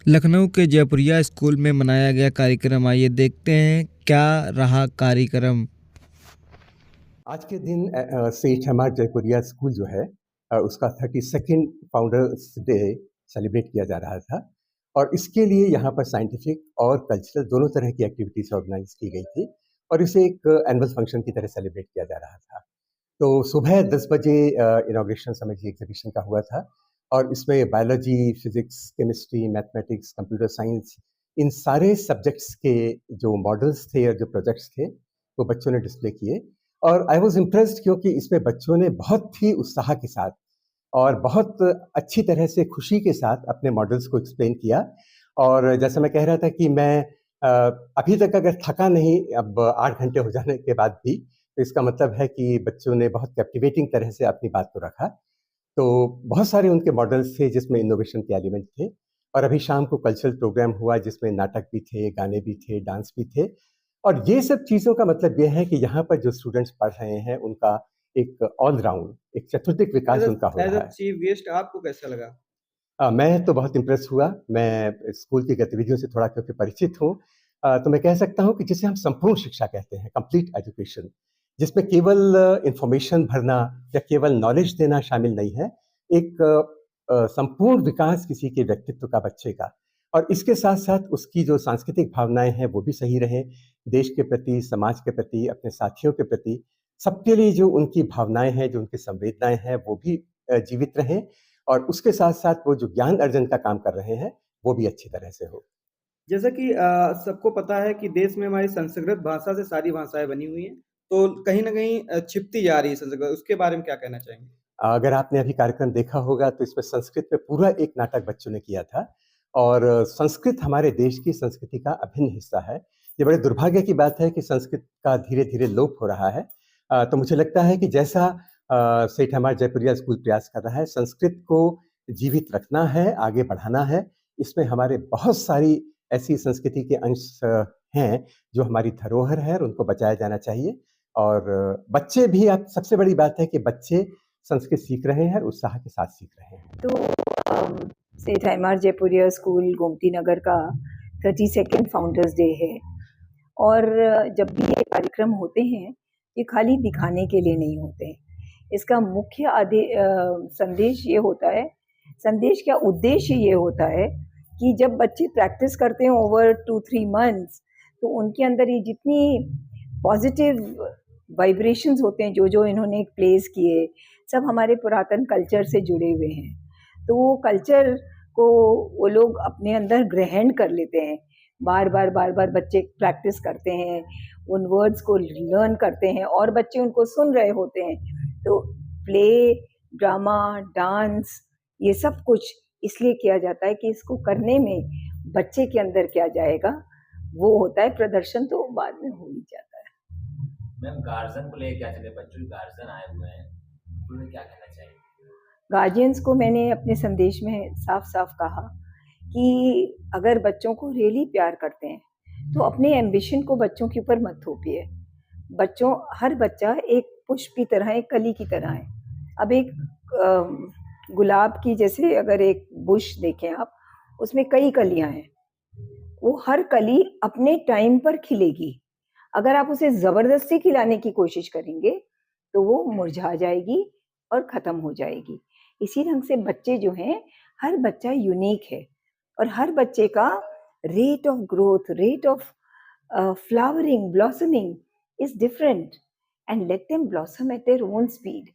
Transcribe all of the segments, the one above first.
लखनऊ के जयपुरिया स्कूल में मनाया गया कार्यक्रम, आइए देखते हैं क्या रहा कार्यक्रम। आज के दिन सेठ हमार जयपुरिया स्कूल जो है उसका 32nd फाउंडर्स डे सेलिब्रेट किया जा रहा था और इसके लिए यहाँ पर साइंटिफिक और कल्चरल दोनों तरह की एक्टिविटीज ऑर्गेनाइज की गई थी और इसे एक एनुअल फंक्शन की तरह सेलिब्रेट किया जा रहा था। तो सुबह 10 बजे इनॉग्रेशन समझिए एग्जीबिशन का हुआ था और इसमें biology, physics, chemistry, mathematics, computer science, इन सारे सब्जेक्ट्स के जो मॉडल्स थे और जो प्रोजेक्ट्स थे वो बच्चों ने डिस्प्ले किए और आई वाज इम्प्रेस्ड क्योंकि इसमें बच्चों ने बहुत ही उत्साह के साथ और बहुत अच्छी तरह से खुशी के साथ अपने मॉडल्स को एक्सप्लेन किया। और जैसे मैं कह रहा था कि मैं अभी तक अगर थका नहीं अब 8 घंटे हो जाने के बाद भी, तो इसका मतलब है कि बच्चों ने बहुत कैप्टिवेटिंग तरह से अपनी बात को रखा। तो बहुत सारे उनके मॉडल्स थे जिसमें इनोवेशन के एलिमेंट थे और अभी शाम को कल्चरल प्रोग्राम हुआ जिसमें नाटक भी थे, गाने भी थे, डांस भी थे। और ये सब चीज़ों का मतलब ये है कि यहाँ पर जो स्टूडेंट्स पढ़ रहे हैं उनका एक ऑल राउंड एक चतुर्दिक विकास उनका हो एज रहा अ है। चीफ गेस्ट आपको कैसा लगा? मैं तो बहुत इम्प्रेस हुआ। मैं स्कूल की गतिविधियों से थोड़ा क्योंकि परिचित हूँ। तो मैं कह सकता हूँ कि जिसे हम संपूर्ण शिक्षा कहते हैं, कंप्लीट एजुकेशन, जिसमें केवल इन्फॉर्मेशन भरना या केवल नॉलेज देना शामिल नहीं है। एक संपूर्ण विकास किसी के व्यक्तित्व का, बच्चे का, और इसके साथ-साथ उसकी जो सांस्कृतिक भावनाएँ हैं वो भी सही रहें। देश के प्रति, समाज के प्रति, अपने साथियों के प्रति, सबके लिए जो उनकी भावनाएँ हैं, जो उनकी संवेदनाएँ हैं वो भी जीवित रहें और उसके साथ-साथ वो जो ज्ञान अर्जन का काम कर रहे हैं, वो भी अच्छी तरह से हो। जैसा कि सबको पता है कि देश में हमारी संस्कृत भाषा से सारी भाषाएँ बनी हुई हैं, तो कहीं न कहीं छिपती जा रही है संस्कृत, उसके बारे में क्या कहना चाहेंगे? अगर आपने अभी कार्यक्रम देखा होगा तो इसमें संस्कृत पे पूरा एक नाटक बच्चों ने किया था और संस्कृत हमारे देश की संस्कृति का अभिन्न हिस्सा है। ये बड़े दुर्भाग्य की बात है कि संस्कृत का धीरे-धीरे लोप हो रहा है। तो मुझे लगता है कि जैसा सेठ हमारा जयपुरिया स्कूल प्रयास कर रहा है, संस्कृत को जीवित रखना है, आगे बढ़ाना है। इसमें हमारे बहुत सारी ऐसी संस्कृति के अंश हैं जो हमारी धरोहर है और उनको बचाया जाना चाहिए। और बच्चे भी, अब सबसे बड़ी बात है कि बच्चे संस्कृत सीख रहे हैं और उत्साह के साथ सीख रहे हैं। तो सेठ हमार जयपुरिया स्कूल गोमती नगर का 32nd फाउंडर्स डे है और जब भी ये कार्यक्रम होते हैं ये खाली दिखाने के लिए नहीं होते हैं। इसका मुख्य संदेश ये होता है, संदेश क्या उद्देश्य ये होता है कि जब बच्चे प्रैक्टिस करते हैं ओवर 2-3 मंथ्स तो उनके अंदर ये जितनी पॉजिटिव वाइब्रेशंस होते हैं जो इन्होंने प्लेस किए, सब हमारे पुरातन कल्चर से जुड़े हुए हैं। तो वो कल्चर को वो लोग अपने अंदर ग्रहण कर लेते हैं। बार-बार बच्चे प्रैक्टिस करते हैं, उन वर्ड्स को लर्न करते हैं और बच्चे उनको सुन रहे होते हैं। तो प्ले, ड्रामा, डांस, ये सब कुछ इसलिए किया जाता है कि इसको करने में बच्चे के अंदर क्या जाएगा, वो होता है। प्रदर्शन तो बाद में हो ही जाता है। मैम, गार्जियन को लेके क्या चले, बच्चों के गार्जियन आए हुए हैं, उन्हें क्या कहना चाहिए? गार्जियंस को मैंने अपने संदेश में साफ-साफ कहा कि अगर बच्चों को रियली प्यार करते हैं, तो अपने एम्बिशन को बच्चों के ऊपर मत थोपिए। हर बच्चा एक पुष्प की तरह, एक कली की तरह है। अब एक गुलाब की जैसे अगर एक बुश देखें आप, उसमें कई कलियाँ हैं। वो हर कली अपने टाइम पर खिलेगी। अगर आप उसे ज़बरदस्ती खिलाने की कोशिश करेंगे, तो वो मुरझा जाएगी और ख़त्म हो जाएगी। इसी ढंग से बच्चे जो हैं, हर बच्चा यूनिक है और हर बच्चे का rate of growth, rate of flowering, blossoming is different and let them blossom eight their own speed.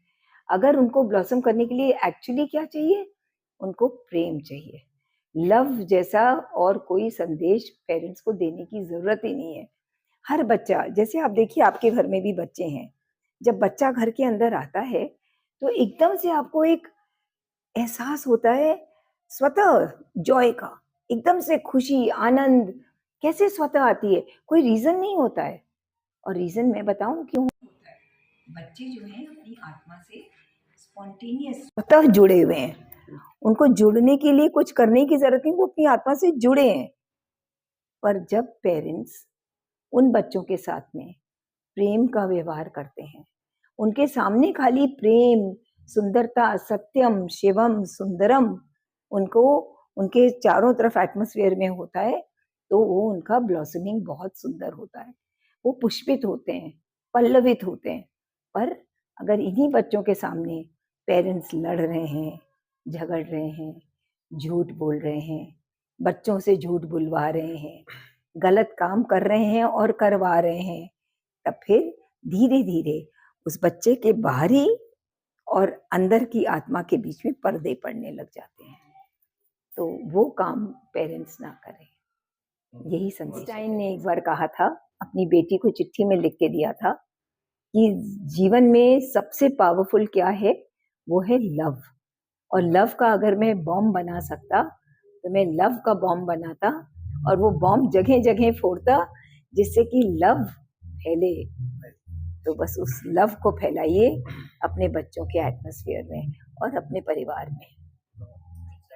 अगर उनको ब्लॉसम करने के लिए एक्चुअली क्या चाहिए? उनको प्रेम चाहिए। लव जैसा और कोई संदेश पेरेंट्स को देने की ज़रूरत ही नहीं है। हर बच्चा, जैसे आप देखिए आपके घर में भी बच्चे हैं, जब बच्चा घर के अंदर आता है, तो एकदम से आपको एक एहसास होता है स्वतः जॉय का, एकदम से खुशी, आनंद कैसे स्वतः आती है? कोई रीज़न नहीं होता है और रीज़न मैं बताऊँ क्यों होता है? बच्चे जो हैं अपनी आत्मा से स्पॉन्टेनियस स्वतः जुड़े हुए हैं। उनको जुड़ने के लिए कुछ करने की ज़रूरत नहीं, वो अपनी आत्मा से जुड़े हैं। पर जब पेरेंट्स उन बच्चों के साथ में प्रेम का व्यवहार करते हैं, उनके सामने खाली प्रेम, सुंदरता, सत्यम, शिवम, सुंदरम उनको उनके चारों तरफ एटमॉस्फेयर में होता है, तो वो उनका ब्लॉसमिंग बहुत सुंदर होता है। वो पुष्पित होते हैं, पल्लवित होते हैं। पर अगर इन्हीं बच्चों के सामने पेरेंट्स लड़ रहे हैं, झगड़ रहे हैं, झूठ बोल रहे हैं, बच्चों से झूठ बुलवा रहे हैं, गलत काम कर रहे हैं और करवा रहे हैं, तब फिर धीरे-धीरे उस बच्चे के बाहरी और अंदर की आत्मा के बीच में पर्दे पड़ने लग जाते हैं। तो वो काम पेरेंट्स ना करें। यही आइंस्टाइन ने एक बार कहा था, अपनी बेटी को चिट्ठी में लिख के दिया था कि जीवन में सबसे पावरफुल क्या है, वो है लव। और लव का अगर मैं बॉम्ब बना सकता तो मैं लव का बॉम्ब बनाता और वो बॉम्ब जगह जगह फोड़ता जिससे कि लव फैले। तो बस उस लव को फैलाइए अपने बच्चों के एटमॉस्फेयर में और अपने परिवार में।